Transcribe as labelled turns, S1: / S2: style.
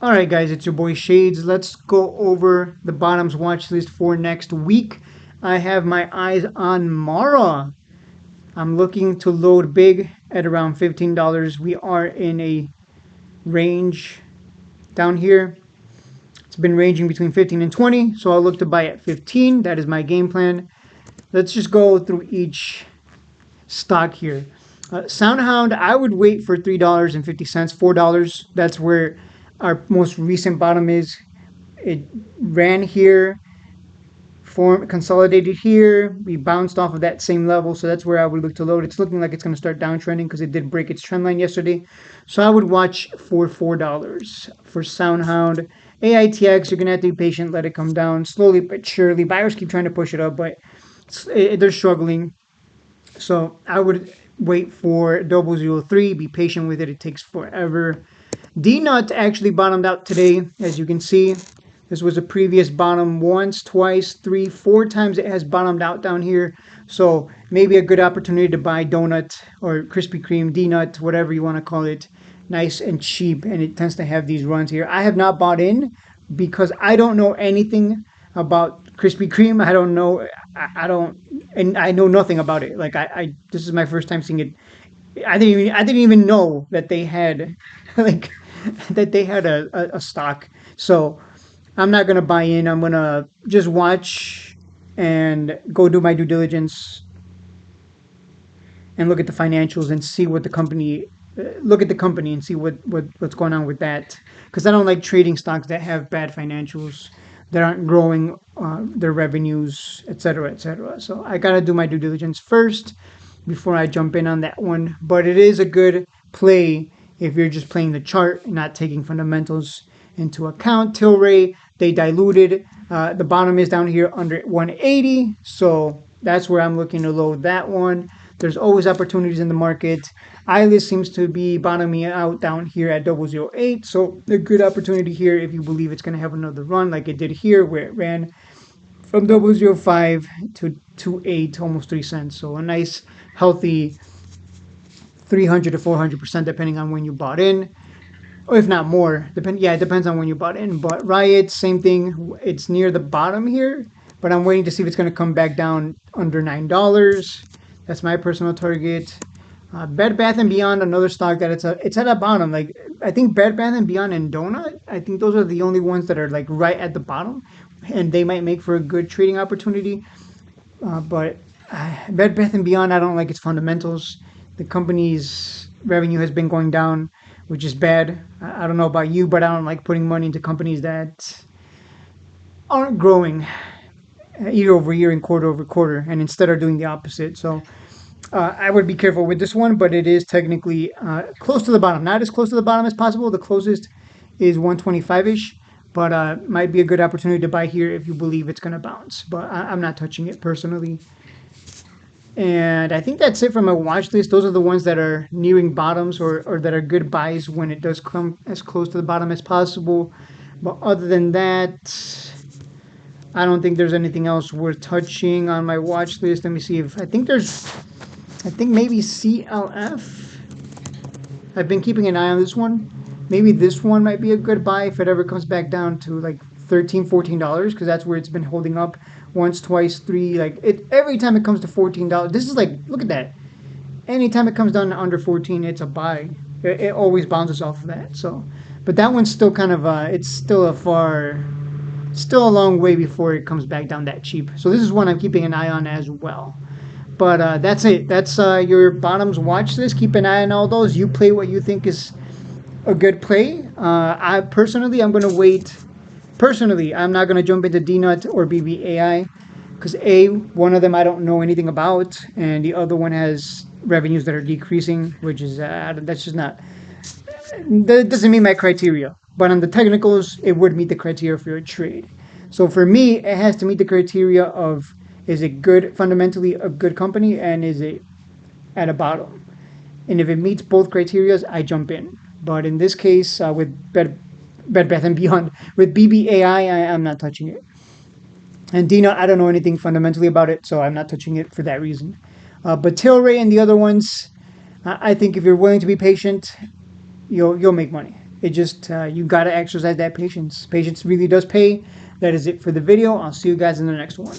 S1: All right, guys, it's your boy Shades. Let's go over the bottoms watch list for next week. I have my eyes on Mara. I'm looking to load big at around $15. We are in a range down here. It's been ranging between 15 and 20, so I'll look to buy at 15. That is my game plan. Let's just go through each stock here. Soundhound, I would wait for $3.50, $4. That's where our most recent bottom is. It ran here, consolidated here. We bounced off of that same level, so that's where I would look to load. It's looking like it's going to start downtrending because it did break its trend line yesterday. So I would watch for $4 for Soundhound. AITX, you're going to have to be patient, let it come down slowly but surely. Buyers keep trying to push it up, but they're struggling. So I would wait for 003, be patient with it. It takes forever. D-Nut actually bottomed out today, as you can see. This was a previous bottom once, twice, three, four times it has bottomed out down here. So maybe a good opportunity to buy donut or Krispy Kreme, D-Nut, whatever you want to call it, nice and cheap. And it tends to have these runs here. I have not bought in because I don't know anything about Krispy Kreme. I don't know. I don't, and I know nothing about it. Like this is my first time seeing it. I didn't even know that they had, like, that they had a stock. So I'm not gonna buy in. I'm gonna just watch and go do my due diligence and look at the financials and see what the company look at the company and see what's going on with that, because I don't like trading stocks that have bad financials, that aren't growing their revenues, etc., etc. So I gotta do my due diligence first before I jump in on that one. But it is a good play if you're just playing the chart and not taking fundamentals into account. Tilray, they diluted. The bottom is down here under 180, so that's where I'm looking to load that one. There's always opportunities in the market. Eyeless seems to be bottoming out down here at 008, so a good opportunity here if you believe it's going to have another run like it did here, where it ran from 005 to 28, almost 3 cents. So a nice, healthy 300 to 400%, depending on when you bought in, or if not more. It depends on when you bought in. But Riot, same thing. It's near the bottom here, but I'm waiting to see if it's going to come back down under $9. That's my personal target. Bed Bath and Beyond, another stock that it's at a bottom. Like, I think Bed Bath and Beyond and Donut, I think those are the only ones that are like right at the bottom, and they might make for a good trading opportunity. But Bed Bath and Beyond, I don't like its fundamentals. The company's revenue has been going down, which is bad. I don't know about you, but I don't like putting money into companies that aren't growing year over year and quarter over quarter, and instead are doing the opposite. So I would be careful with this one, but it is technically close to the bottom. Not as close to the bottom as possible. The closest is 125-ish, but might be a good opportunity to buy here if you believe it's going to bounce. But I'm not touching it personally. And I think that's it for my watch list. Those are the ones that are nearing bottoms, or that are good buys when it does come as close to the bottom as possible. But other than that, I don't think there's anything else worth touching on my watch list. Let me see if I think maybe CLF. I've been keeping an eye on this one. Maybe this one might be a good buy if it ever comes back down to like $13, $14, because that's where it's been holding up once, twice, three. Like, it every time it comes to $14. This is like, look at that. Anytime it comes down to under 14, it's a buy. It always bounces off of that. So, but that one's still kind of it's still still a long way before it comes back down that cheap. So this is one I'm keeping an eye on as well. But that's it. That's your bottoms watch list. Keep an eye on all those. You play what you think is a good play. I'm going to wait. Personally, I'm not going to jump into DNUT or BBAI because one of them I don't know anything about, and the other one has revenues that are decreasing, which is that's just not. That doesn't meet my criteria. But on the technicals, it would meet the criteria for a trade. So for me, it has to meet the criteria of, is it good, fundamentally a good company, and is it at a bottom? And if it meets both criteria, I jump in. But in this case, with Bed Bath and Beyond, with BBAI, I'm not touching it. And Dina, I don't know anything fundamentally about it, so I'm not touching it for that reason. But Tilray and the other ones, I think if you're willing to be patient, you'll make money. It just, you got to exercise that patience. Patience really does pay. That is it for the video. I'll see you guys in the next one.